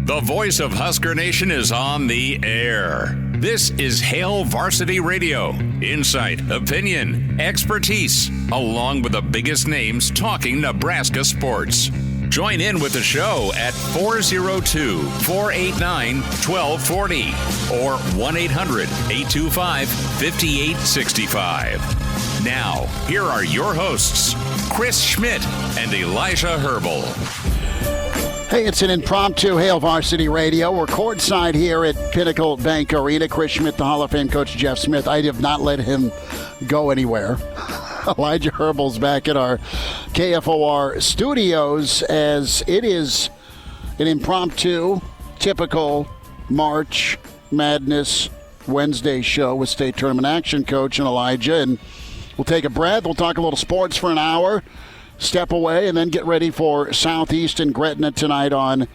The voice of Husker Nation is on the air. This is Hail Varsity Radio. Insight, opinion, expertise, along with the biggest names talking Nebraska sports. Join in with the show at 402-489-1240 or 1-800-825-5865. Now, here are your hosts, Chris Schmidt and Elijah Herbel. Hey, it's an impromptu Hail Varsity Radio. We're courtside here at Pinnacle Bank Arena. Chris Schmidt, the Hall of Fame coach Jeff Smith. I have not let him go anywhere. Elijah Herbel's back at our KFOR studios as it is an impromptu, typical March Madness Wednesday show with State Tournament Action Coach and Elijah. And we'll take a breath. We'll talk a little sports for an hour. Step away and then get ready for Southeast and Gretna tonight on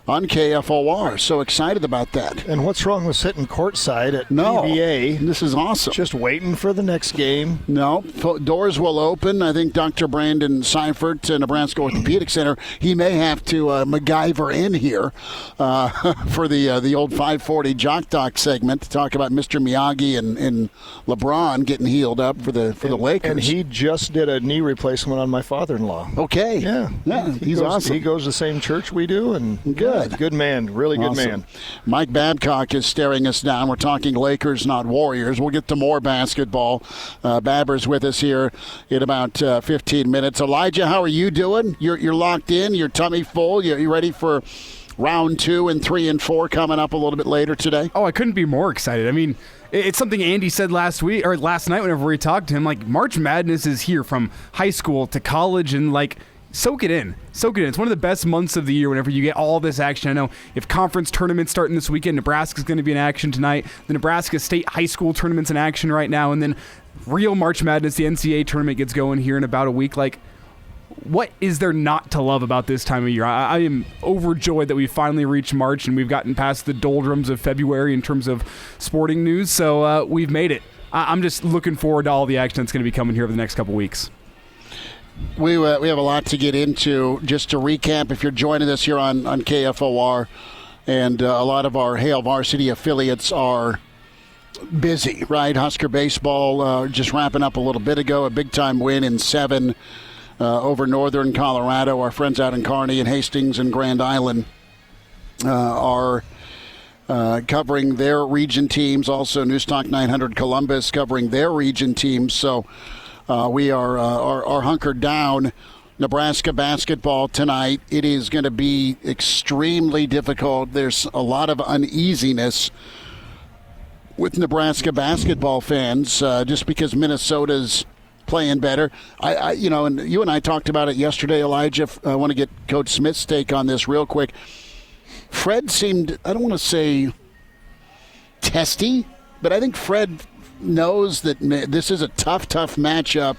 KFOR. So excited about that. And what's wrong with sitting courtside at PBA? This is awesome. Just waiting for the next game. No, doors will open. I think Dr. Brandon Seifert, Nebraska Orthopedic Center, he may have to MacGyver in here for the old 540 Jock Doc segment to talk about Mr. Miyagi and LeBron getting healed up for the Lakers. And he just did a knee replacement on my father-in-law. Okay. Yeah. He's awesome. He goes to the same church we do. And good. Good man. Really good Awesome. man. Mike Babcock is staring us down. We're talking Lakers, not Warriors. We'll get to more basketball. Babber's with us here in about 15 minutes. Elijah, how are you doing? You're locked in? Your tummy full? You ready for round 2 and 3 and 4 coming up a little bit later today? Oh, I couldn't be more excited. I mean, it's something Andy said last night whenever we talked to him. Like, March Madness is here from high school to college, and soak it in. It's one of the best months of the year whenever you get all this action. I know if conference tournaments starting this weekend, Nebraska's going to be in action tonight. The Nebraska State High School tournament's in action right now. And then real March Madness, the NCAA tournament gets going here in about a week. What is there not to love about this time of year? I am overjoyed that we finally reached March and we've gotten past the doldrums of February in terms of sporting news. So we've made it. I'm just looking forward to all the action that's going to be coming here over the next couple weeks. We have a lot to get into. Just to recap, if you're joining us here on KFOR, and a lot of our Hail Varsity affiliates are busy, right? Husker Baseball just wrapping up a little bit ago, a big-time win in 7 over Northern Colorado. Our friends out in Kearney and Hastings and Grand Island are covering their region teams. Also, Newstalk 900 Columbus covering their region teams. So we are hunkered down. Nebraska basketball tonight. It is going to be extremely difficult. There's a lot of uneasiness with Nebraska basketball fans just because Minnesota's playing better. And you and I talked about it yesterday, Elijah. I want to get Coach Smith's take on this real quick. Fred seemed, I don't want to say testy, but I think Fred knows that this is a tough matchup.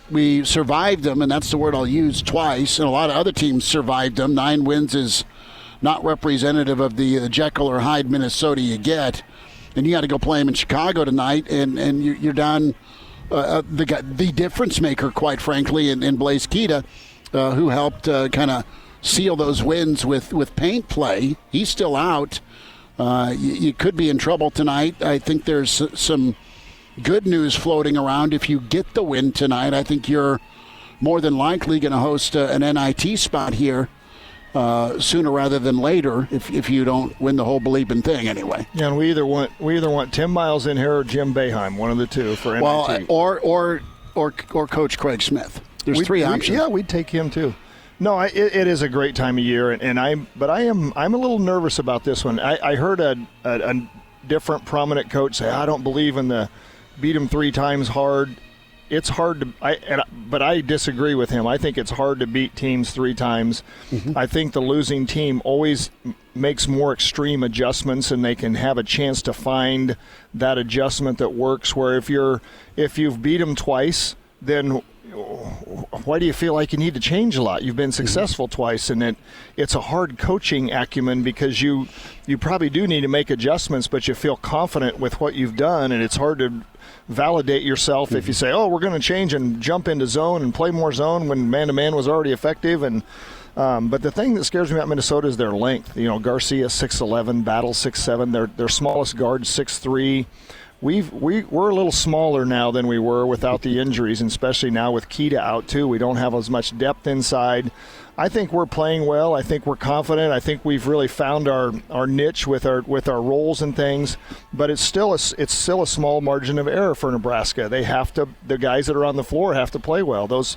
We survived them, and that's the word I'll use, twice, and a lot of other teams survived them. 9 wins is not representative of the Jekyll or Hyde Minnesota you get. And you got to go play them in Chicago tonight, and you're down the difference maker, quite frankly, in Blaise Keita, who helped kind of seal those wins with paint play. He's still out. You could be in trouble tonight. I think there's some good news floating around. If you get the win tonight, I think you're more than likely going to host an NIT spot here sooner rather than later if you don't win the whole bleeping thing anyway. Yeah, and we either want Tim Miles in here or Jim Boeheim, one of the two for NIT. Well, or Coach Craig Smith. There's 3 options. Yeah, we'd take him too. No, it is a great time of year, and I'm a little nervous about this one. I heard a different prominent coach say, I don't believe in the beat them 3 times hard. It's hard to but I disagree with him. I think it's hard to beat teams 3 times. Mm-hmm. I think the losing team always makes more extreme adjustments, and they can have a chance to find that adjustment that works. Where if you've beat them twice, then why do you feel like you need to change a lot? You've been successful twice, and it's a hard coaching acumen because you probably do need to make adjustments, but you feel confident with what you've done, and it's hard to validate yourself if you say, we're going to change and jump into zone and play more zone when man-to-man was already effective. And But the thing that scares me about Minnesota is their length. Garcia 6'11", Battle 6'7". Their smallest guard 6'3". We're a little smaller now than we were without the injuries, and especially now with Keita out too. We don't have as much depth inside. I think we're playing well. I think we're confident. I think we've really found our niche with our roles and things. But it's still a small margin of error for Nebraska. The guys that are on the floor have to play well. Those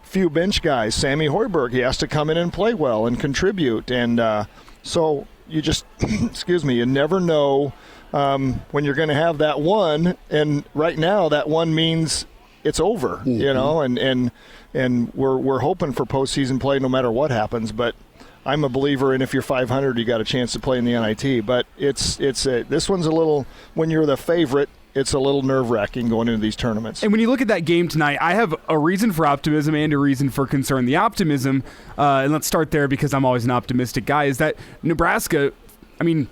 few bench guys, Sammy Hoiberg, he has to come in and play well and contribute. And so you just, you never know when you're going to have that one. And right now that one means it's over, and we're hoping for postseason play no matter what happens. But I'm a believer in if you're 500, you got a chance to play in the NIT. But this one's a little, when you're the favorite, it's a little nerve-wracking going into these tournaments. And when you look at that game tonight, I have a reason for optimism and a reason for concern. The optimism, and let's start there because I'm always an optimistic guy, is that Nebraska,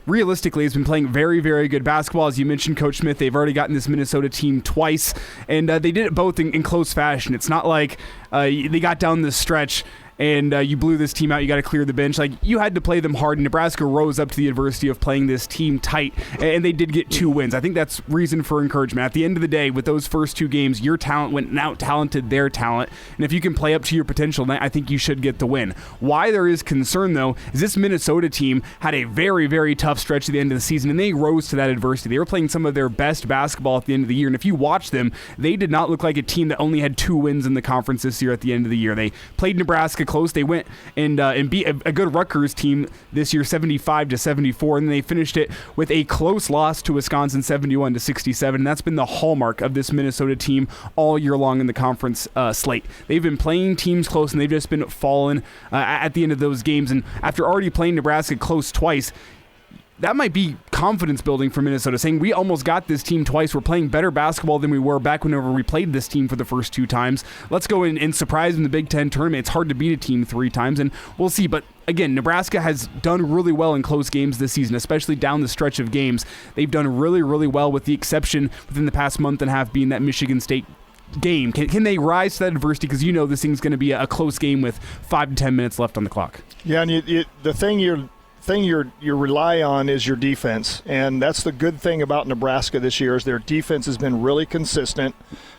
realistically, has been playing very, very good basketball. As you mentioned, Coach Smith, they've already gotten this Minnesota team twice, and they did it both in close fashion. It's not like they got down this stretch and you blew this team out, you got to clear the bench. Like, you had to play them hard, and Nebraska rose up to the adversity of playing this team tight, and they did get 2 wins. I think that's reason for encouragement. At the end of the day, with those first 2 games, your talent went and out-talented their talent, and if you can play up to your potential, I think you should get the win. Why there is concern, though, is this Minnesota team had a very, very tough stretch at the end of the season, and they rose to that adversity. They were playing some of their best basketball at the end of the year, and if you watch them, they did not look like a team that only had 2 wins in the conference this year at the end of the year. They played Nebraska close. They went and beat a good Rutgers team this year, 75-74, and they finished it with a close loss to Wisconsin, 71-67. And that's been the hallmark of this Minnesota team all year long in the conference slate. They've been playing teams close, and they've just been falling at the end of those games. And after already playing Nebraska close twice, that might be confidence building for Minnesota, saying we almost got this team twice. We're playing better basketball than we were back whenever we played this team for the first 2 times. Let's go and surprise in the Big Ten tournament. It's hard to beat a team 3 times, and we'll see. But again, Nebraska has done really well in close games this season, especially down the stretch of games. They've done really, really well, with the exception within the past month and a half being that Michigan State game. Can they rise to that adversity? Because this thing's going to be a close game with 5 to 10 minutes left on the clock. Yeah, and the thing you rely on is your defense, and that's the good thing about Nebraska this year is their defense has been really consistent,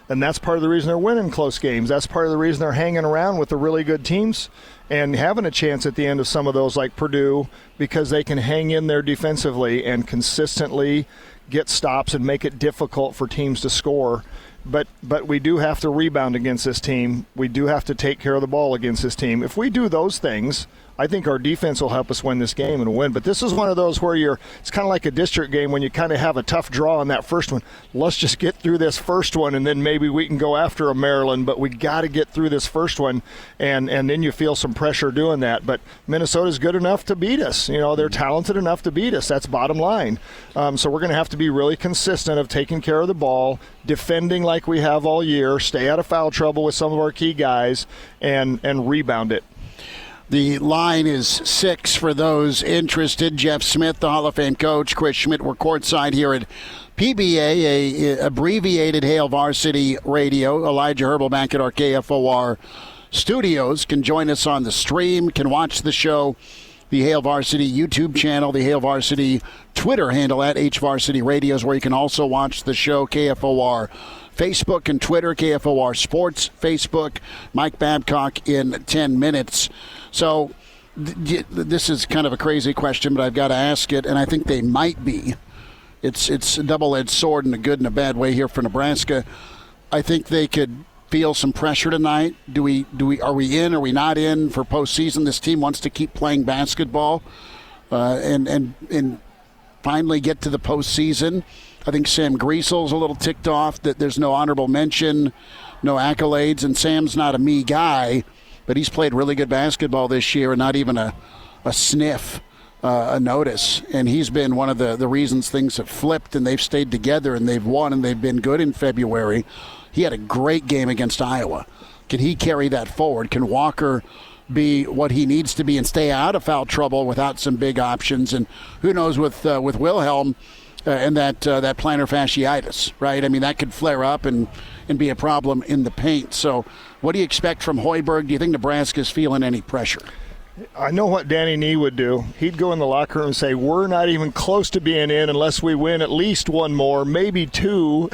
and that's part of the reason they're winning close games. That's part of the reason they're hanging around with the really good teams and having a chance at the end of some of those like Purdue, because they can hang in there defensively and consistently get stops and make it difficult for teams to score. But we do have to rebound against this team. We do have to take care of the ball against this team. If we do those things, I think our defense will help us win this game and win. But this is one of those where it's kind of like a district game when you kind of have a tough draw on that first one. Let's just get through this first one, and then maybe we can go after a Maryland. But we got to get through this first one, and then you feel some pressure doing that. But Minnesota's good enough to beat us. They're talented enough to beat us. That's bottom line. So we're going to have to be really consistent of taking care of the ball, defending like we have all year, stay out of foul trouble with some of our key guys, and rebound it. The line is 6 for those interested. Jeff Smith, the Hall of Fame coach, Chris Schmidt. We're courtside here at PBA, a abbreviated Hail Varsity Radio. Elijah Herbel back at our KFOR studios. Can join us on the stream, can watch the show, the Hail Varsity YouTube channel, the Hail Varsity Twitter handle at HVarsity Radio is where you can also watch the show. KFOR Facebook and Twitter, KFOR Sports Facebook, Mike Babcock in 10 minutes. So this is kind of a crazy question, but I've got to ask it, and I think they might be. It's a double-edged sword in a good and a bad way here for Nebraska. I think they could feel some pressure tonight. Are we in? Are we not in for postseason? This team wants to keep playing basketball and finally get to the postseason. I think Sam Griesel's a little ticked off that there's no honorable mention, no accolades, and Sam's not a me guy, but he's played really good basketball this year and not even a sniff, a notice. And he's been one of the reasons things have flipped and they've stayed together and they've won and they've been good in February. He had a great game against Iowa. Can he carry that forward? Can Walker be what he needs to be and stay out of foul trouble without some big options? And who knows with Wilhelm and that plantar fasciitis, right? I mean, that could flare up and be a problem in the paint. So what do you expect from Hoiberg? Do you think Nebraska's feeling any pressure? I know what Danny Nee would do. He'd go in the locker room and say, we're not even close to being in unless we win at least one more, maybe two.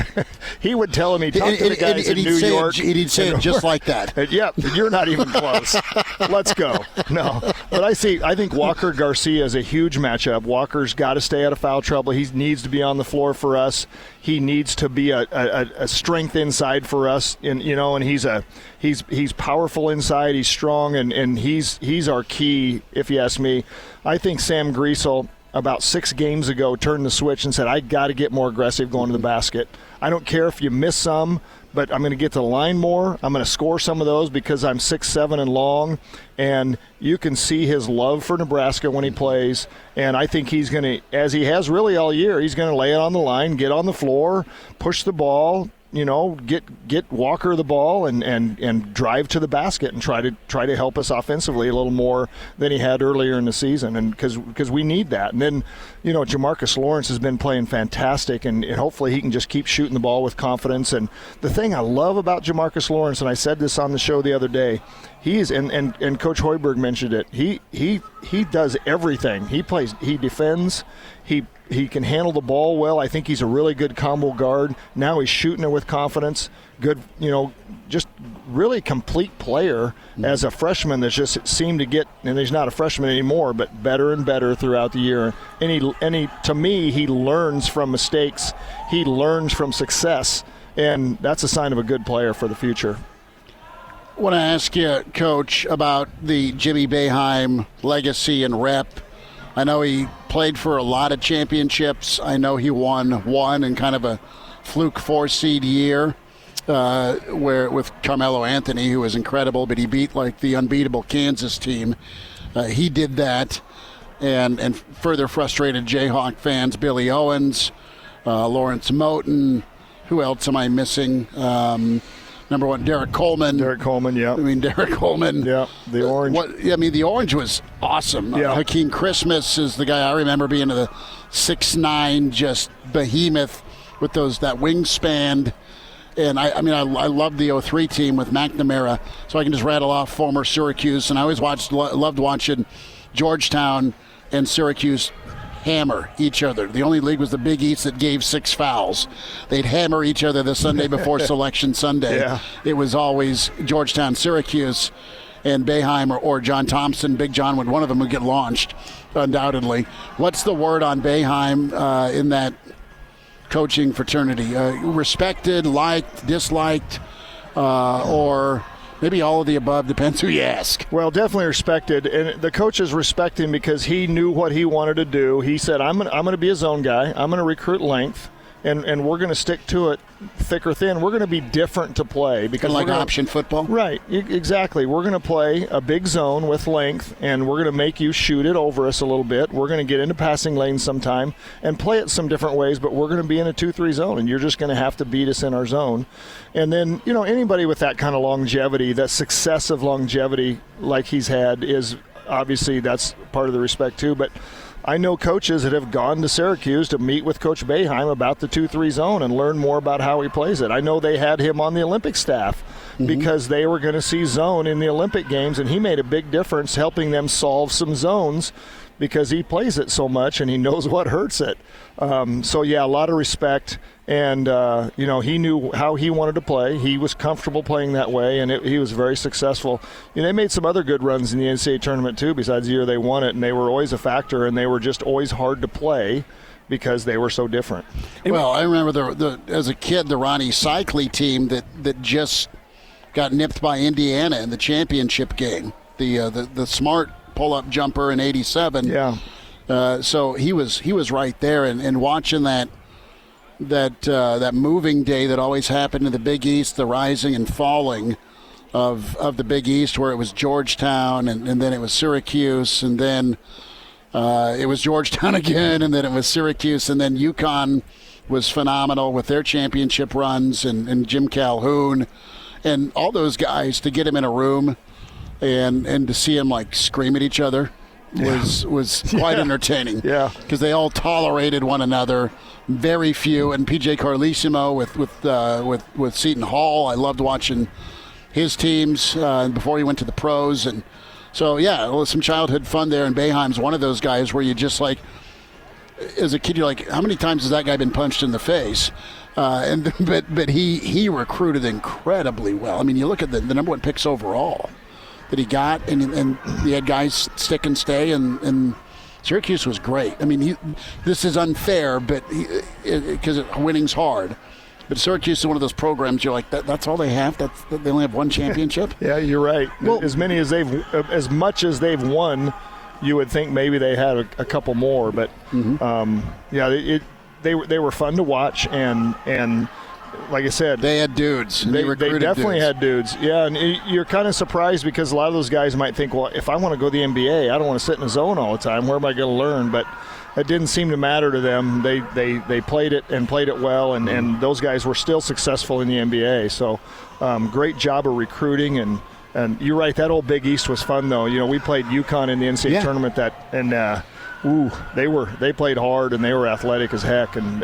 He would tell him he'd talk to the guys in New York. He'd say it just like that. Yep, you're not even close. Let's go. No. But I think Walker-Garcia is a huge matchup. Walker's got to stay out of foul trouble. He needs to be on the floor for us. He needs to be a strength inside for us, and he's powerful inside. He's strong, and he's our key. If you ask me, I think Sam Griesel about 6 games ago turned the switch and said, "I got to get more aggressive going to the basket. I don't care if you miss some, but I'm going to get to the line more. I'm going to score some of those because I'm 6'7" and long." And you can see his love for Nebraska when he plays. And I think he's going to, as he has really all year, he's going to lay it on the line, get on the floor, push the ball, get Walker the ball and drive to the basket and try to help us offensively a little more than he had earlier in the season, and because we need that. And then Jamarcus Lawrence has been playing fantastic, and hopefully he can just keep shooting the ball with confidence. And the thing I love about Jamarcus Lawrence, and I said this on the show the other day, he's and Coach Hoiberg mentioned it. He does everything. He plays. He defends. He can handle the ball well. I think he's a really good combo guard. Now he's shooting it with confidence. Good, just really complete player as a freshman that's just seemed to get, and he's not a freshman anymore, but better and better throughout the year. And to me, he learns from mistakes. He learns from success, and that's a sign of a good player for the future. I want to ask you, Coach, about the Jimmy Boeheim legacy and rep. I know he played for a lot of championships. I know he won one in kind of a fluke 4-seed year where with Carmelo Anthony, who was incredible, but he beat like the unbeatable Kansas team. He did that and further frustrated Jayhawk fans. Billy Owens, Lawrence Moten. Who else am I missing? Number one, Derek Coleman. Derek Coleman, yeah. I mean, Derek Coleman. Yeah, the orange. The orange was awesome. Yeah. Hakeem Christmas is the guy I remember being the 6'9", just behemoth with that wingspan. And I loved the 03 team with McNamara, so I can just rattle off former Syracuse. And I always loved watching Georgetown and Syracuse hammer each other. The only league was the Big East that gave 6 fouls. They'd hammer each other the Sunday before Selection Sunday. Yeah. It was always Georgetown, Syracuse, and Boeheim or John Thompson. Big John one of them would get launched, undoubtedly. What's the word on Boeheim in that coaching fraternity? Respected, liked, disliked, or maybe all of the above, depends who you ask. Well, definitely respected, and the coaches respect him because he knew what he wanted to do. He said, I'm going to be a zone guy. I'm going to recruit length, and we're going to stick to it thick or thin. We're going to be different to play. Because like option football? Right, exactly. We're going to play a big zone with length, and we're going to make you shoot it over us a little bit. We're going to get into passing lanes sometime and play it some different ways, but we're going to be in a 2-3 zone, and you're just going to have to beat us in our zone. And then, anybody with that kind of longevity, that successive longevity like he's had, is obviously that's part of the respect too. But I know coaches that have gone to Syracuse to meet with Coach Boeheim about the 2-3 zone and learn more about how he plays it. I know they had him on the Olympic staff because they were going to see zone in the Olympic Games, and he made a big difference helping them solve some zones because he plays it so much and he knows what hurts it. So, a lot of respect. And, he knew how he wanted to play. He was comfortable playing that way, and he was very successful. They made some other good runs in the NCAA tournament, too, besides the year they won it, and they were always a factor, and they were just always hard to play because they were so different. Well, I remember as a kid, the Ronnie Cycli team that just got nipped by Indiana in the championship game, the smart pull-up jumper in '87. Yeah. So he was right there, and watching that moving day that always happened in the Big East, the rising and falling of the Big East, where it was Georgetown and then it was Syracuse, and then it was Georgetown again, and then it was Syracuse, and then UConn was phenomenal with their championship runs, and Jim Calhoun and all those guys, to get him in a room and to see him like scream at each other was quite entertaining. Yeah, because they all tolerated one another. Very few, and PJ Carlesimo with Seton Hall. I loved watching his teams before he went to the pros, and So, yeah, some childhood fun there, and Boeheim's one of those guys where you just like, as a kid, you're like, how many times has that guy been punched in the face? But he recruited incredibly well. I mean, you look at the number 1 picks overall that he got, and he had guys stick and stay, and Syracuse was great. I mean, this is unfair, but because winning's hard. But Syracuse is one of those programs you're like, that's all they have? They only have 1 championship? Yeah, you're right. Well, as much as they've won, you would think maybe they had a couple more. But they were fun to watch, and like I said, they had dudes. They definitely had dudes. Yeah, and you're kind of surprised because a lot of those guys might think, well, if I want to go to the NBA, I don't want to sit in a zone all the time. Where am I going to learn? But it didn't seem to matter to them. They played it and played it well, and those guys were still successful in the NBA. So great job of recruiting, and you're right, that old Big East was fun, though. You know, we played UConn in the NCAA tournament they played hard, and they were athletic as heck, and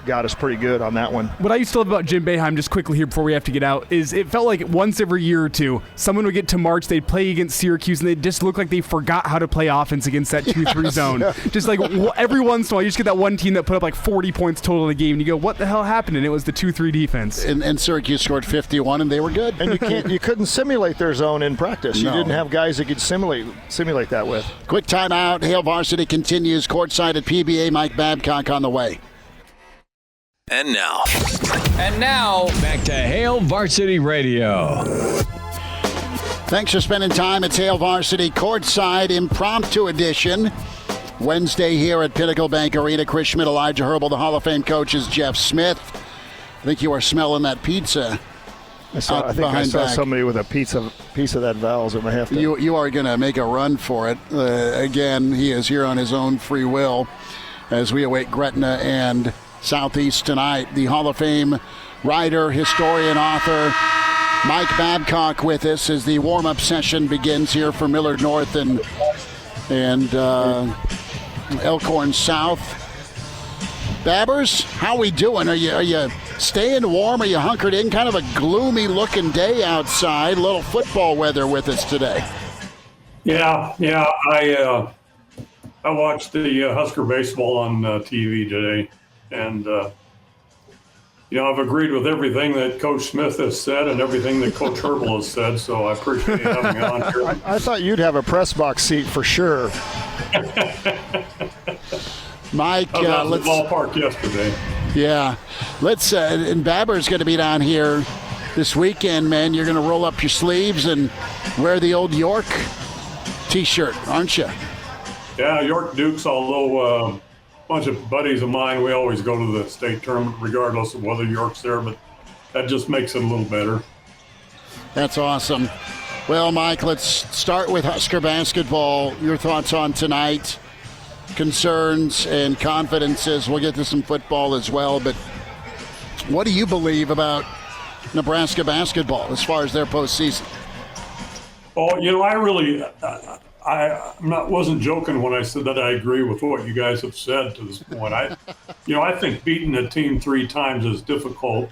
got us pretty good on that one. What I used to love about Jim Boeheim, just quickly here before we have to get out, is it felt like once every year or two, someone would get to March, they'd play against Syracuse, and they'd just look like they forgot how to play offense against that 2-3 zone. Yeah. Just like every once in a while, you just get that one team that put up like 40 points total in the game, and you go, what the hell happened? And it was the 2-3 defense. And Syracuse scored 51, and they were good. And you couldn't simulate their zone in practice. You didn't have guys that could simulate that with. Quick timeout. Hail Varsity continues courtside at PBA. Mike Babcock on the way. And now, back to Hail Varsity Radio. Thanks for spending time. It's Hail Varsity Courtside Impromptu Edition. Wednesday here at Pinnacle Bank Arena. Chris Schmidt, Elijah Herbel, the Hall of Fame coach is Jeff Smith. I think you are smelling that pizza. I saw somebody with a piece of that Val's at my half. You are going to make a run for it. Again, he is here on his own free will as we await Gretna and Southeast tonight. The Hall of Fame writer, historian, author, Mike Babcock with us as the warm-up session begins here for Millard North and Elkhorn South. Babbers, how we doing? Are you staying warm? Are you hunkered in? Kind of a gloomy-looking day outside. A little football weather with us today. Yeah. I watched the Husker Baseball on TV today, and I've agreed with everything that Coach Smith has said and everything that Coach Herbel has said. So I appreciate having me on here. I thought you'd have a press box seat for sure. Mike, I was out at the ballpark yesterday. Yeah, let's. And Babber's going to be down here this weekend, man. You're going to roll up your sleeves and wear the old York T-shirt, aren't you? Yeah, York Dukes. Although a bunch of buddies of mine, we always go to the state tournament, regardless of whether York's there. But that just makes it a little better. That's awesome. Well, Mike, let's start with Husker basketball. Your thoughts on tonight? Concerns and confidences. We'll get to some football as well, but what do you believe about Nebraska basketball as far as their postseason? Oh, I wasn't joking when I said that I agree with what you guys have said to this point. I think beating a team 3 times is difficult,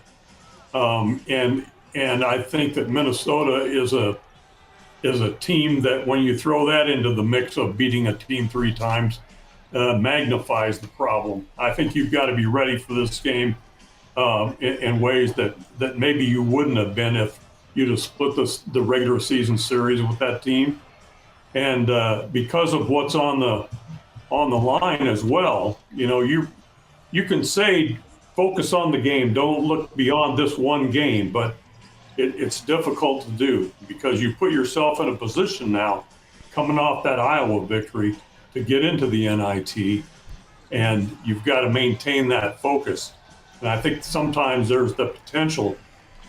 and I think that Minnesota is a team that when you throw that into the mix of beating a team 3 times. Magnifies the problem. I think you've got to be ready for this game in ways that maybe you wouldn't have been if you'd have split the regular season series with that team. And because of what's on the line as well, you can say focus on the game, don't look beyond this one game, but it's difficult to do because you put yourself in a position now coming off that Iowa victory to get into the NIT, and you've got to maintain that focus. And I think sometimes there's the potential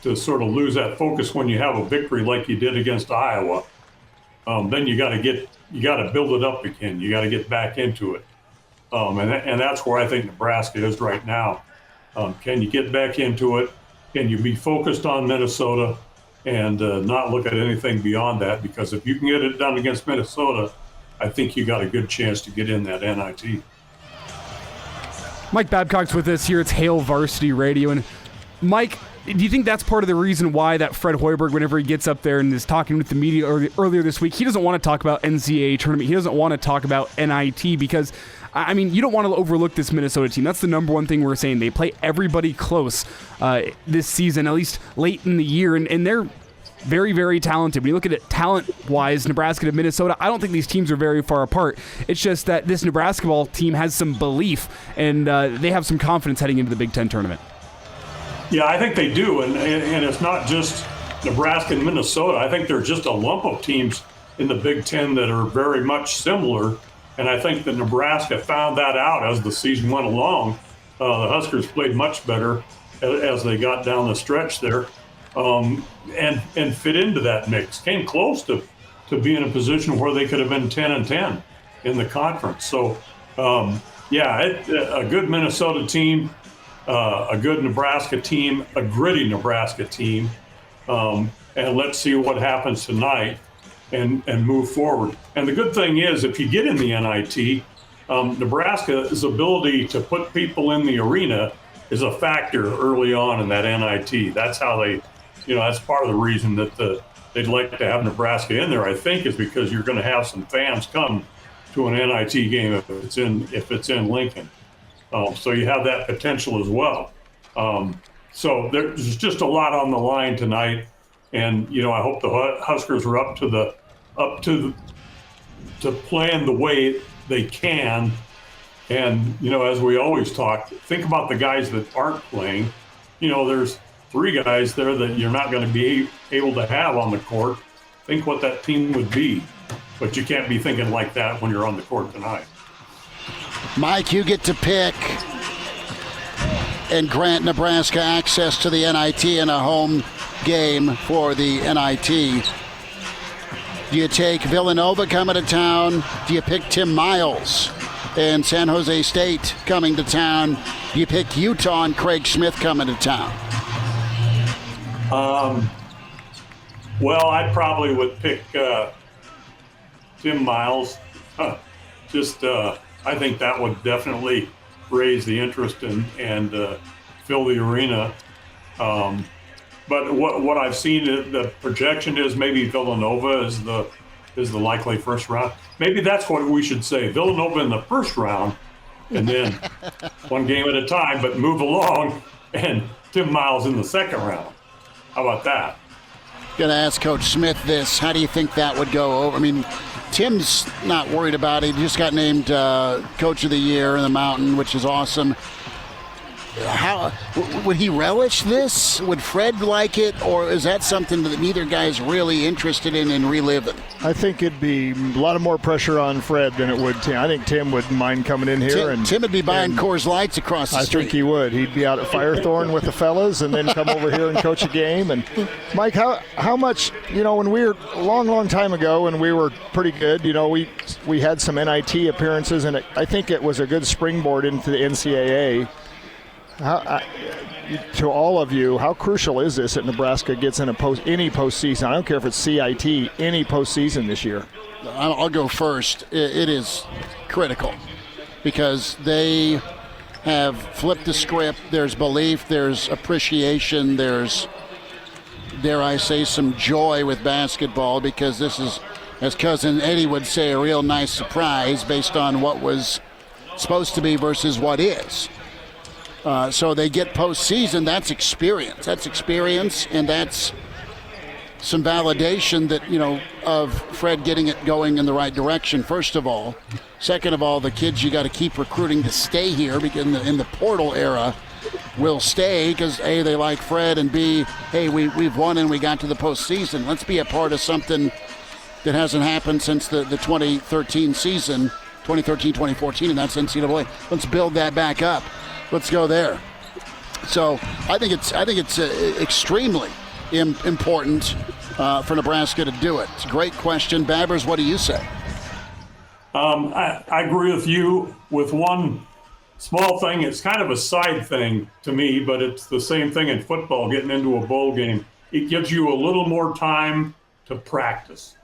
to sort of lose that focus when you have a victory like you did against Iowa. Then you got to build it up again. You got to get back into it, and that's where I think Nebraska is right now. Can you get back into it? Can you be focused on Minnesota and not look at anything beyond that? Because if you can get it done against Minnesota, I think you got a good chance to get in that NIT. Mike Babcock's with us here. It's Hail Varsity Radio. And Mike, do you think that's part of the reason why that Fred Hoiberg, whenever he gets up there and is talking with the media earlier this week, he doesn't want to talk about NCAA tournament. He doesn't want to talk about NIT because, I mean, you don't want to overlook this Minnesota team. That's the number one thing we're saying. They play everybody close this season, at least late in the year, and they're very, very talented. When you look at it talent-wise, Nebraska to Minnesota, I don't think these teams are very far apart. It's just that this Nebraska ball team has some belief, and they have some confidence heading into the Big Ten tournament. Yeah, I think they do, and it's not just Nebraska and Minnesota. I think there's just a lump of teams in the Big Ten that are very much similar, and I think that Nebraska found that out as the season went along. The Huskers played much better as they got down the stretch there, and fit into that mix. Came close to be in a position where they could have been 10-10 in the conference. So, a good Minnesota team. A good Nebraska team, a gritty Nebraska team, and let's see what happens tonight and move forward. And the good thing is, if you get in the NIT, Nebraska's ability to put people in the arena is a factor early on in that NIT. That's how they, that's part of the reason that they'd like to have Nebraska in there, I think, is because you're going to have some fans come to an NIT game if it's in Lincoln. So you have that potential as well. So there's just a lot on the line tonight, and I hope the Huskers are up to playing the way they can. And as we always talk, think about the guys that aren't playing. There's 3 guys there that you're not going to be able to have on the court. Think what that team would be, but you can't be thinking like that when you're on the court tonight. Mike, you get to pick and grant Nebraska access to the NIT in a home game for the NIT. Do you take Villanova coming to town? Do you pick Tim Miles and San Jose State coming to town? Do you pick Utah and Craig Smith coming to town? Well, I probably would pick Tim Miles. I think that would definitely raise the interest and fill the arena. But what I've seen, the projection is maybe Villanova is the likely first round. Maybe that's what we should say. Villanova in the first round, and then one game at a time, but move along, and Tim Miles in the second round. How about that? Going to ask Coach Smith this. How do you think that would go over? I mean, Tim's not worried about it. He just got named Coach of the Year in the Mountain, which is awesome. How would he relish this? Would Fred like it, or is that something that neither guy's really interested in reliving? I think it'd be a lot of more pressure on Fred than it would Tim. I think Tim wouldn't mind coming in here. Tim would be buying Coors Lights across the street. I think he would. He'd be out at Firethorn with the fellas and then come over here and coach a game. And Mike, how much, when we were a long time ago when we were pretty good, we had some NIT appearances, and I think it was a good springboard into the NCAA. To all of you, how crucial is this that Nebraska gets in any postseason? I don't care if it's CIT, any postseason this year. I'll go first. It is critical because they have flipped the script. There's belief, there's appreciation, there's, dare I say, some joy with basketball because this is, as Cousin Eddie would say, a real nice surprise based on what was supposed to be versus what is. So they get postseason. That's experience. And that's some validation that, of Fred getting it going in the right direction, first of all. Second of all, the kids you got to keep recruiting to stay here because in the portal era will stay because, A, they like Fred, and B, hey, we've won and we got to the postseason. Let's be a part of something that hasn't happened since the 2013 season, 2013-2014, and that's NCAA. Let's build that back up. Let's go there. So I think it's extremely important for Nebraska to do it. It's a great question. Babbers, what do you say? I agree with you with one small thing. It's kind of a side thing to me, but it's the same thing in football, getting into a bowl game. It gives you a little more time to practice.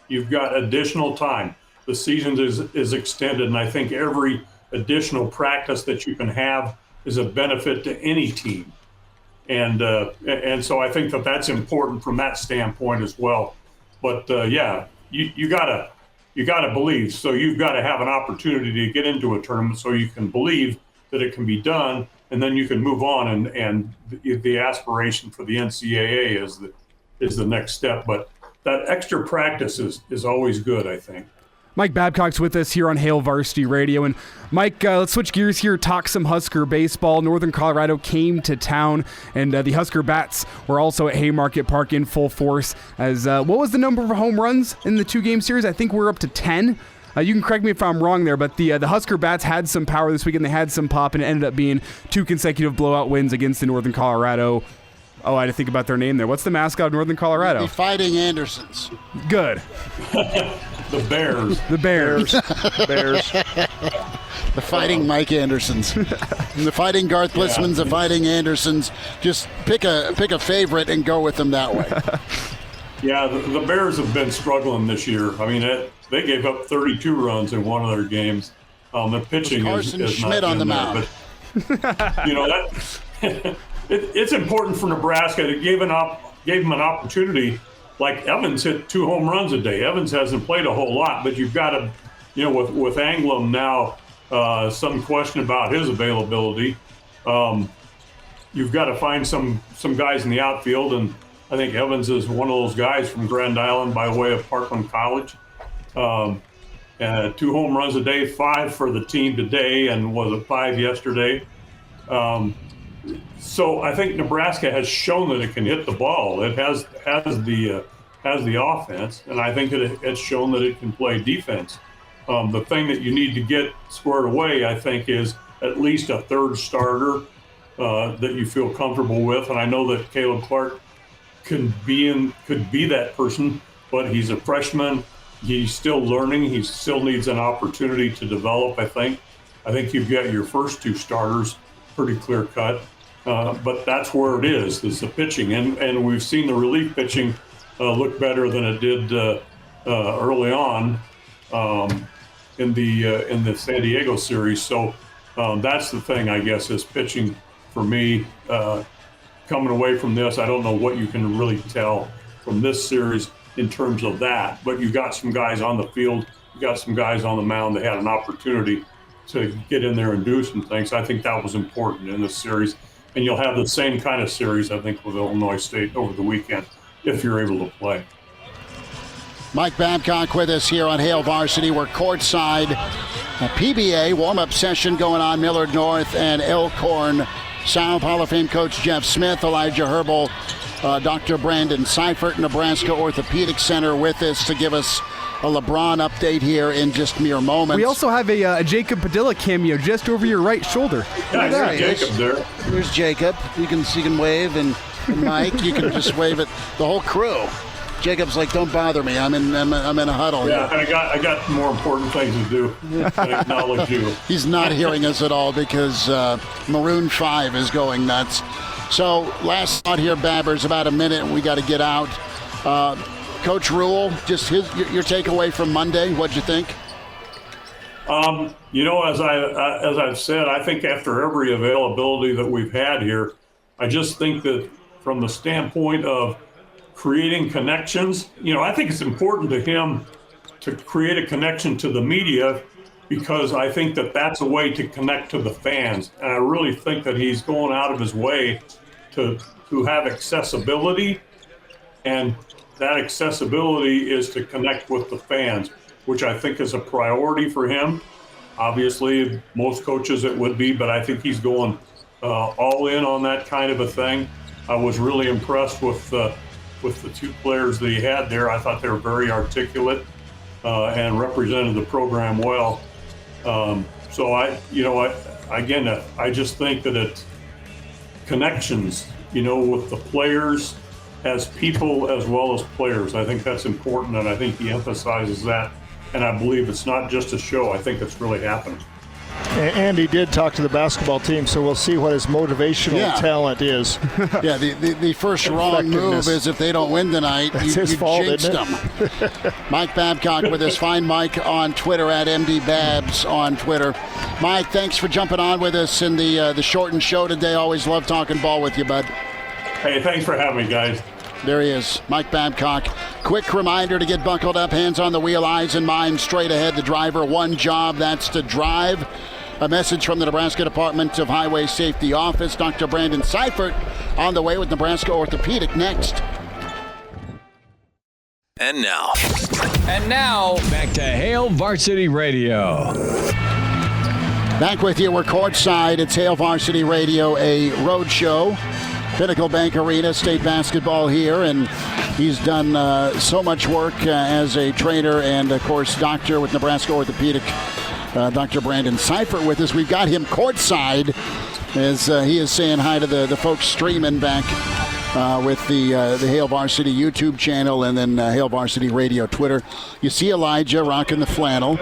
You've got additional time. The season is extended, and I think every additional practice that you can have is a benefit to any team. And so I think that that's important from that standpoint as well. But you gotta believe. So you've got to have an opportunity to get into a tournament so you can believe that it can be done, and then you can move on. And the aspiration for the NCAA is the next step. But that extra practice is always good, I think. Mike Babcock's with us here on Hail Varsity Radio. And Mike, let's switch gears here, talk some Husker baseball. Northern Colorado came to town, and the Husker Bats were also at Haymarket Park in full force. As what was the number of home runs in the 2-game series? I think we're up to 10. You can correct me if I'm wrong there, but the Husker Bats had some power this weekend. They had some pop, and it ended up being 2 consecutive blowout wins against the Northern Colorado. Oh, I had to think about their name there. What's the mascot of Northern Colorado? The Fighting Andersons. Good. The Bears. The Bears. Bears. The Fighting Mike Andersons. The Fighting Garth Blissmans, the Fighting Andersons. Just pick a favorite and go with them that way. Yeah, the Bears have been struggling this year. I mean, they gave up 32 runs in one of their games. The pitching is Schmidt not on the in there, mound. But it's important for Nebraska to give them an opportunity. Like Evans hit 2 home runs a day. Evans hasn't played a whole lot, but you've got to, with Anglum now, some question about his availability. You've got to find some guys in the outfield, and I think Evans is one of those guys from Grand Island by way of Parkland College. 2 home runs a day, 5 for the team today, and was it 5 yesterday? So I think Nebraska has shown that it can hit the ball. It has the offense, and I think it's shown that it can play defense. The thing that you need to get squared away, I think, is at least a third starter that you feel comfortable with. And I know that Caleb Clark could be that person, but he's a freshman. He's still learning. He still needs an opportunity to develop, I think. I think you've got your first 2 starters pretty clear cut. But that's where it is the pitching. And we've seen the relief pitching look better than it did early on in the San Diego series. So that's the thing, I guess, is pitching for me. Coming away from this, I don't know what you can really tell from this series in terms of that. But you got some guys on the field. You got some guys on the mound that had an opportunity to get in there and do some things. I think that was important in this series. And you'll have the same kind of series, I think, with Illinois State over the weekend if you're able to play. Mike Babcock with us here on Hail Varsity. We're courtside. A PBA warm-up session going on, Millard North and Elkhorn South. Hall of Fame coach Jeff Smith, Elijah Herbel, Dr. Brandon Seifert, Nebraska Orthopedic Center with us to give us a LeBron update here in just mere moments. We also have a Jacob Padilla cameo just over your right shoulder. Yeah, there's Jacob there. There's Jacob. You can wave, and Mike, you can just wave at the whole crew. Jacob's like, don't bother me. I'm in a huddle. Yeah, I got more important things to do than acknowledge you. He's not hearing us at all because Maroon 5 is going nuts. So last thought here, Babbers, about a minute, and we got to get out. Coach Rule, just your takeaway from Monday. What'd you think? As I've said, I think after every availability that we've had here, I just think that from the standpoint of creating connections, I think it's important to him to create a connection to the media, because I think that that's a way to connect to the fans. And I really think that he's going out of his way to have accessibility, and that accessibility is to connect with the fans, which I think is a priority for him. Obviously, most coaches it would be, but I think he's going all in on that kind of a thing. I was really impressed with the 2 players that he had there. I thought they were very articulate and represented the program well. So I just think that it's connections, with the players as people as well as players. I think that's important, and I think he emphasizes that. And I believe it's not just a show. I think it's really happening. And he did talk to the basketball team, so we'll see what his motivational talent is. Yeah, the first wrong move is if they don't win tonight, That's you his fault, jinxed isn't them. Mike Babcock with us. Find Mike on Twitter at MDBabs on Twitter. Mike, thanks for jumping on with us in the shortened show today. Always love talking ball with you, bud. Hey, thanks for having me, guys. There he is, Mike Babcock. Quick reminder to get buckled up, hands on the wheel, eyes and mind straight ahead. The driver, one job, that's to drive. A message from the Nebraska Department of Highway Safety Office. Dr. Brandon Seifert on the way with Nebraska Orthopedic next. And now, back to Hail Varsity Radio. Back with you, we're courtside. It's Hail Varsity Radio, a road show. Pinnacle Bank Arena, state basketball here, and he's done so much work as a trainer and, of course, doctor with Nebraska Orthopedic. Dr. Brandon Seifert with us. We've got him courtside as he is saying hi to the folks streaming back with the Hail Varsity YouTube channel and then Hail Varsity Radio Twitter. You see Elijah rocking the flannel.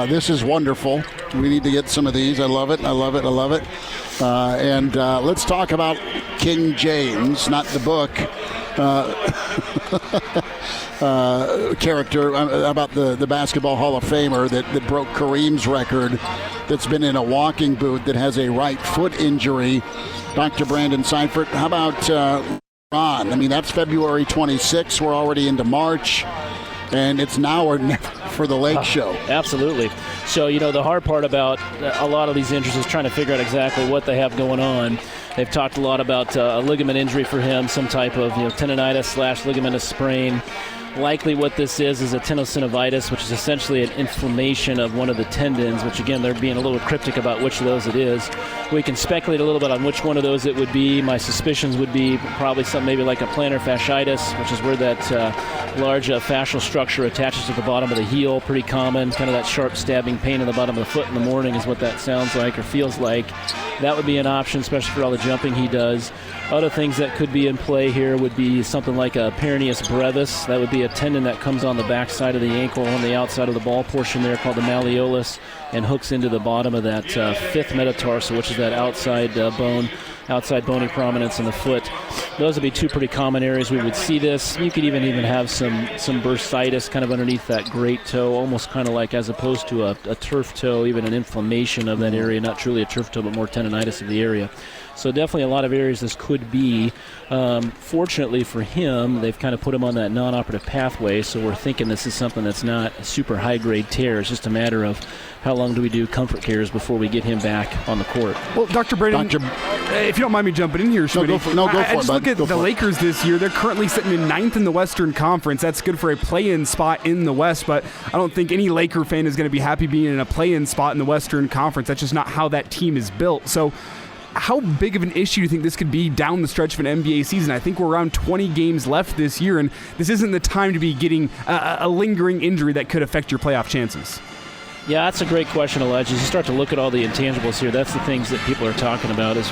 This is wonderful. We need to get some of these. I love it. And let's talk about King James, not the book. Character about the Basketball Hall of Famer that broke Kareem's record, that's been in a walking boot, that has a right foot injury. Dr. Brandon Seifert, how about Ron? I mean, that's February 26th. We're already into March, and it's now or never for the Lake Show. Absolutely. So, the hard part about a lot of these injuries is trying to figure out exactly what they have going on. They've talked a lot about a ligament injury for him, some type of tendonitis / ligamentous sprain. Likely what this is a tenosynovitis, which is essentially an inflammation of one of the tendons, which, again, they're being a little cryptic about which of those it is. We can speculate a little bit on which one of those it would be. My suspicions would be probably something maybe like a plantar fasciitis, which is where that large fascial structure attaches to the bottom of the heel. Pretty common, kind of that sharp stabbing pain in the bottom of the foot in the morning is what that sounds like or feels like. That would be an option, especially for all the jumping he does. Other things that could be in play here would be something like a peroneus brevis. That would be a tendon that comes on the back side of the ankle on the outside of the ball portion there called the malleolus and hooks into the bottom of that fifth metatarsal, which is that outside bony prominence in the foot. Those would be two pretty common areas we would see this. You could even have some bursitis kind of underneath that great toe, almost kind of like as opposed to a turf toe, even an inflammation of that area, not truly a turf toe, but more tendonitis of the area. So definitely a lot of areas this could be. Fortunately for him, they've kind of put him on that non-operative pathway, so we're thinking this is something that's not a super high-grade tear. It's just a matter of how long do we do comfort cares before we get him back on the court. Well, Dr. Brandon, if you don't mind me jumping in here, Schmidty, go for it. I just look at the Lakers this year. They're currently sitting in 9th in the Western Conference. That's good for a play-in spot in the West, but I don't think any Laker fan is going to be happy being in a play-in spot in the Western Conference. That's just not how that team is built. So how big of an issue do you think this could be down the stretch of an NBA season? I think we're around 20 games left this year, and this isn't the time to be getting a lingering injury that could affect your playoff chances. Yeah, that's a great question, Elijah. As you start to look at all the intangibles here, that's the things that people are talking about is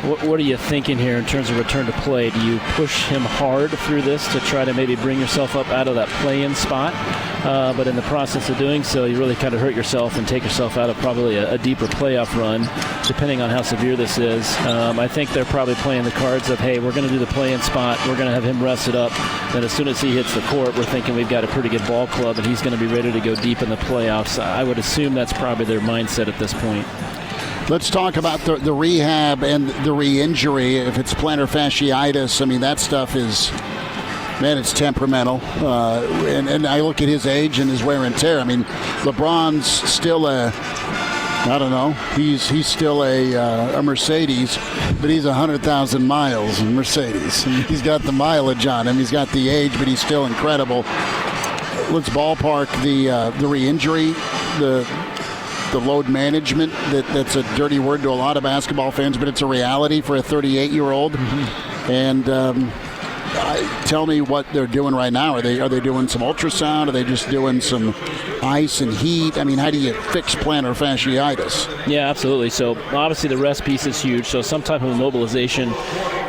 what are you thinking here in terms of return to play? Do you push him hard through this to try to maybe bring yourself up out of that play-in spot? But in the process of doing so, you really kind of hurt yourself and take yourself out of probably a deeper playoff run, depending on how severe this is. I think they're probably playing the cards of, hey, we're going to do the play-in spot. We're going to have him rested up. Then as soon as he hits the court, we're thinking we've got a pretty good ball club, and he's going to be ready to go deep in the playoffs. I would assume that's probably their mindset at this point. Let's talk about the rehab and the re-injury. If it's plantar fasciitis, I mean, that stuff is, man, it's temperamental. And I look at his age and his wear and tear. I mean, LeBron's still I don't know. He's still a Mercedes, but he's 100,000 miles in Mercedes. And he's got the mileage on him. He's got the age, but he's still incredible. Let's ballpark the re-injury, the load management. That's a dirty word to a lot of basketball fans, but it's a reality for a 38-year-old. Mm-hmm. And tell me what they're doing right now. Are they doing some ultrasound? Are they just doing some ice and heat? I mean, how do you fix plantar fasciitis? Yeah, absolutely. So obviously the rest piece is huge. So some type of immobilization.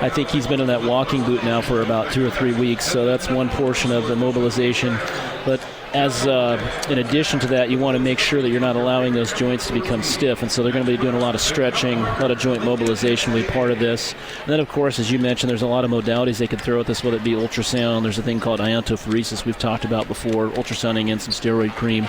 I think he's been in that walking boot now for about 2 or 3 weeks. So that's one portion of the mobilization. But as in addition to that, you want to make sure that you're not allowing those joints to become stiff, and so they're going to be doing a lot of stretching, a lot of joint mobilization will be part of this. And then, of course, as you mentioned, there's a lot of modalities they could throw at this, whether it be ultrasound. There's a thing called iontophoresis we've talked about before, ultrasounding in some steroid cream.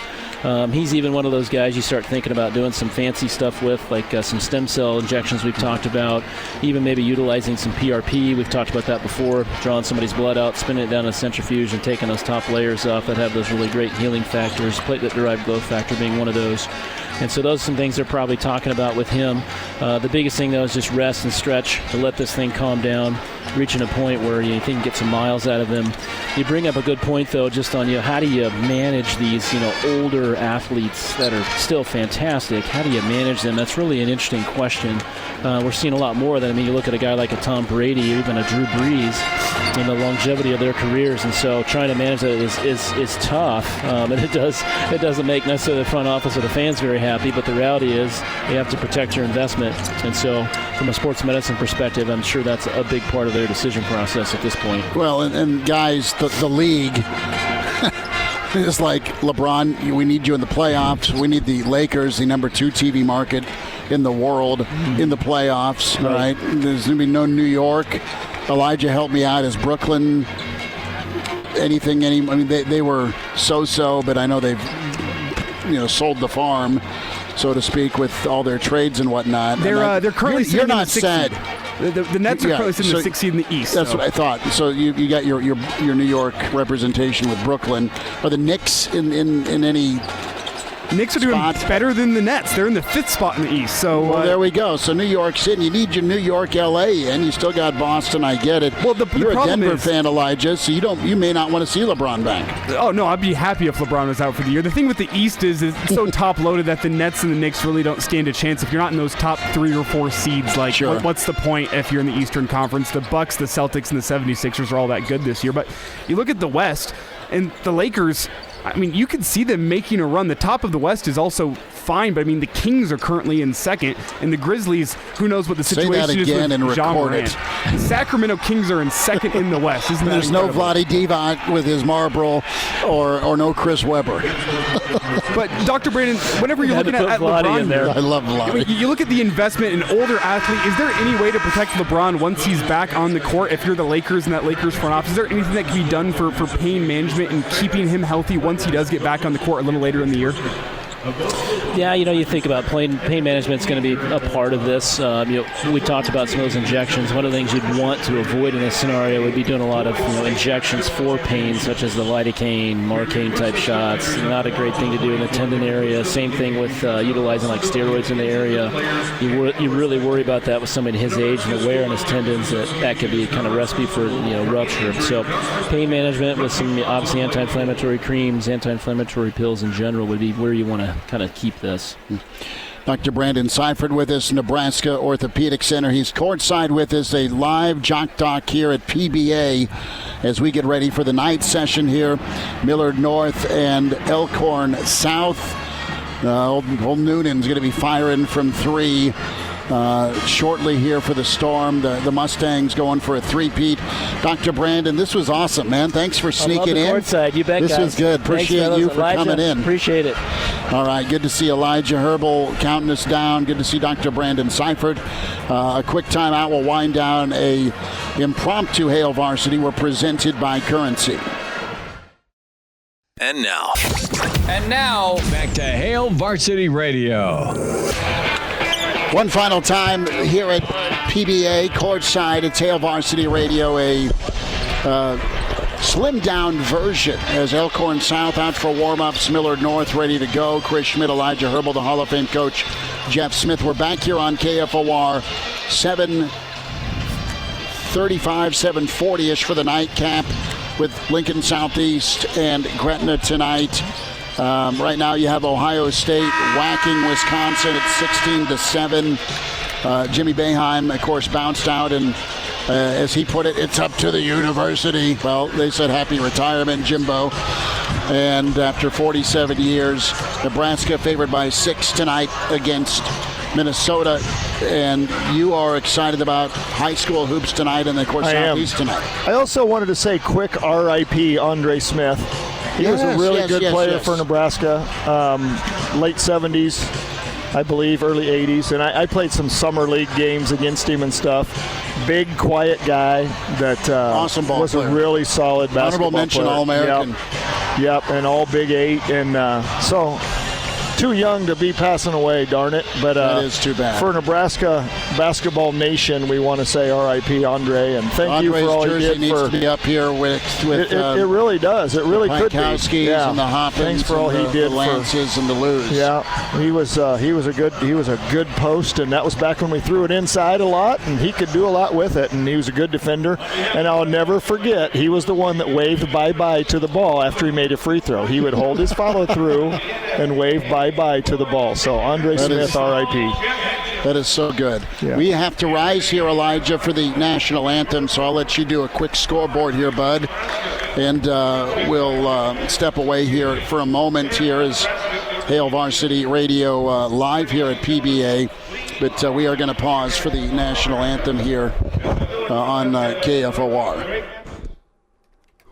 He's even one of those guys you start thinking about doing some fancy stuff with, like some stem cell injections we've talked about, even maybe utilizing some PRP. We've talked about that before, drawing somebody's blood out, spinning it down in a centrifuge, and taking those top layers off that have those really great healing factors, platelet-derived growth factor being one of those. And so those are some things they're probably talking about with him. The biggest thing, though, is just rest and stretch to let this thing calm down, reaching a point where you think you can get some miles out of him. You bring up a good point, though, just on how do you manage these older athletes that are still fantastic? How do you manage them? That's really an interesting question. We're seeing a lot more of that. I mean, you look at a guy like a Tom Brady or even a Drew Brees and the longevity of their careers, and so trying to manage that is tough. And it doesn't make necessarily the front office or the fans very happy, but the reality is you have to protect your investment. And so from a sports medicine perspective, I'm sure that's a big part of their decision process at this point. Well, and guys, the league is like, LeBron, we need you in the playoffs. We need the Lakers, the number 2 TV market in the world, in the playoffs. All right. There's going to be no New York. Elijah, help me out. Is Brooklyn anything? I mean, they were so, but I know they've sold the farm, so to speak, with all their trades and whatnot. They're currently you're sitting in not the 6th sad. seed. The Nets are currently sitting in the 6th seed in the East. That's what I thought. So you got your New York representation with Brooklyn. Are the Knicks in any Knicks are doing better than the Nets. They're in the 5th spot in the East. So there we go. So New York City, you need your New York, L.A., and you still got Boston. I get it. Well, you're a Denver fan, Elijah, so you may not want to see LeBron back. Oh no, I'd be happy if LeBron was out for the year. The thing with the East is it's so top loaded that the Nets and the Knicks really don't stand a chance. If you're not in those top 3 or 4 seeds, like sure. What's the point if you're in the Eastern Conference? The Bucks, the Celtics, and the 76ers are all that good this year. But you look at the West and the Lakers. I mean, you can see them making a run. The top of the West is also fine, but I mean, the Kings are currently in 2nd, and the Grizzlies, who knows what the situation is with Ja Morant. The Sacramento Kings are in 2nd in the West. Isn't There's that no Vlade Divac with his Marlboro or no Chris Webber. But, Dr. Brandon, whenever you're looking at LeBron in there. I love Vlade. You look at the investment in older athlete. Is there any way to protect LeBron once he's back on the court? If you're the Lakers and that Lakers front office, is there anything that can be done for pain management and keeping him healthy once he does get back on the court a little later in the year? Yeah, you think about pain management is going to be a part of this. We talked about some of those injections. One of the things you'd want to avoid in this scenario would be doing a lot of injections for pain, such as the lidocaine, Marcaine type shots. Not a great thing to do in the tendon area. Same thing with utilizing like steroids in the area. You really worry about that with somebody his age and the wear on his tendons. That could be kind of recipe for rupture. So pain management with some obviously anti-inflammatory creams, anti-inflammatory pills in general would be where you want to kind of keep this. Dr. Brandon Seifert with us, Nebraska Orthopedic Center. He's courtside with us, a live Jock Doc here at PBA as we get ready for the night session here. Millard North and Elkhorn South. Old Noonan's going to be firing from 3 shortly here for the Storm. The Mustangs going for a 3-peat. Dr. Brandon, this was awesome, man. Thanks for sneaking in. Courtside. You bet, this guys. was good. Appreciate you for coming in. Appreciate it. All right, good to see Elijah Herbel counting us down. Good to see Dr. Brandon Seifert. A quick timeout. We'll wind down a impromptu Hail Varsity. We're presented by Currency. And now, back to Hail Varsity Radio. One final time here at PBA courtside. It's Hail Varsity Radio, a slimmed down version as Elkhorn South out for warm-ups, Millard North ready to go. Chris Schmidt, Elijah Herbel, the Hall of Fame coach, Jeff Smith. We're back here on KFOR, 7:35, 7:40-ish for the nightcap with Lincoln Southeast and Gretna tonight. Right now you have Ohio State whacking Wisconsin at 16-7. Jimmy Boeheim, of course, bounced out, and as he put it, it's up to the university. Well, they said happy retirement, Jimbo. And after 47 years, Nebraska favored by 6 tonight against Minnesota. And you are excited about high school hoops tonight and, of course, Southeast tonight. I also wanted to say quick RIP Andre Smith. He was a really good player for Nebraska, late 70s, I believe, early 80s. And I played some summer league games against him and stuff. Big, quiet guy that awesome ball was player. A really solid basketball Honorable mention player. All-American. Yep, and all Big 8. And so too young to be passing away, darn it. But that is too bad. For Nebraska Basketball Nation, we want to say R.I.P. Andre, and thank you for all you did. Needs to be up here with it really does. It really could be. And the Hoppins. Thanks for all he did. The Lances and the Lewis. Yeah, he was a good post, and that was back when we threw it inside a lot, and he could do a lot with it, and he was a good defender. And I'll never forget, he was the one that waved bye-bye to the ball after he made a free throw. He would hold his follow-through and wave bye-bye to the ball. So Andre Smith, R.I.P. That is so good. Yeah. We have to rise here, Elijah, for the national anthem, so I'll let you do a quick scoreboard here, bud. And we'll step away here for a moment here as Hail Varsity Radio live here at PBA. But we are going to pause for the national anthem here on KFOR.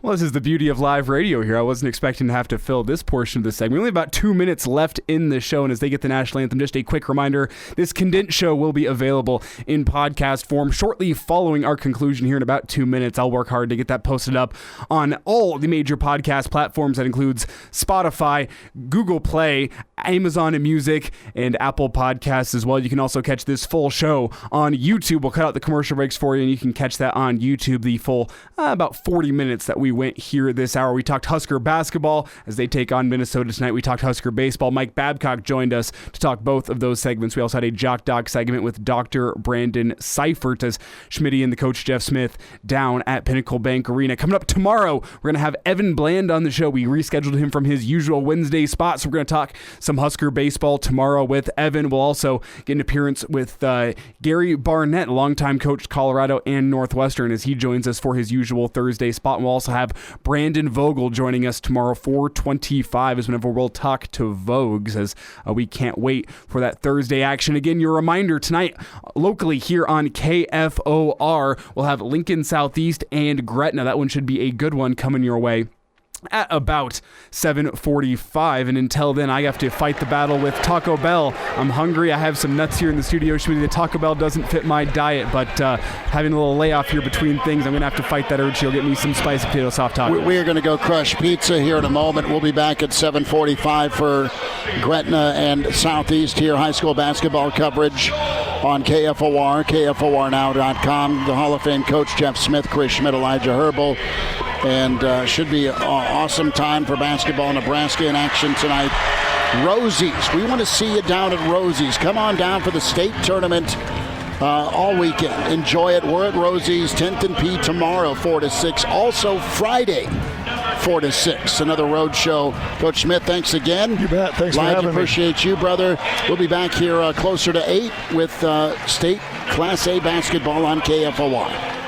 Well, this is the beauty of live radio here. I wasn't expecting to have to fill this portion of the segment. Only about 2 minutes left in the show, and as they get the national anthem, just a quick reminder, this condensed show will be available in podcast form shortly following our conclusion here in about 2 minutes. I'll work hard to get that posted up on all the major podcast platforms. That includes Spotify, Google Play, Amazon Music, and Apple Podcasts as well. You can also catch this full show on YouTube. We'll cut out the commercial breaks for you, and you can catch that on YouTube, the full about 40 minutes that we went here this hour. We talked Husker basketball as they take on Minnesota tonight. We talked Husker baseball. Mike Babcock joined us to talk both of those segments. We also had a Jock Doc segment with Dr. Brandon Seifert as Schmidty and the coach Jeff Smith down at Pinnacle Bank Arena. Coming up tomorrow, we're going to have Evan Bland on the show. We rescheduled him from his usual Wednesday spot, so we're going to talk some Husker baseball tomorrow with Evan. We'll also get an appearance with Gary Barnett, longtime coach Colorado and Northwestern, as he joins us for his usual Thursday spot. And we'll also have Brandon Vogel joining us tomorrow, 4:25 is whenever we'll talk to Vogues, as we can't wait for that Thursday action. Again, your reminder tonight, locally here on KFOR, we'll have Lincoln Southeast and Gretna. That one should be a good one coming your way at about 7:45, and until then I have to fight the battle with Taco Bell. I'm hungry. I have some nuts here in the studio. The Taco Bell doesn't fit my diet, but having a little layoff here between things, I'm going to have to fight that urge. She'll get me some spicy potato soft tacos. We are going to go crush pizza here in a moment. We'll be back at 7:45 for Gretna and Southeast here, high school basketball coverage on KFOR, KFORnow.com. The Hall of Fame coach Jeff Smith, Schmidt and Elijah Herbel. And should be an awesome time for basketball. Nebraska in action tonight. Rosie's. We want to see you down at Rosie's. Come on down for the state tournament all weekend. Enjoy it. We're at Rosie's, 10th and P tomorrow, 4 to 6. Also Friday, 4 to 6. Another road show. Coach Smith, thanks again. You bet. Thanks for having me. Appreciate you, brother. We'll be back here closer to 8 with state Class A basketball on KFOR.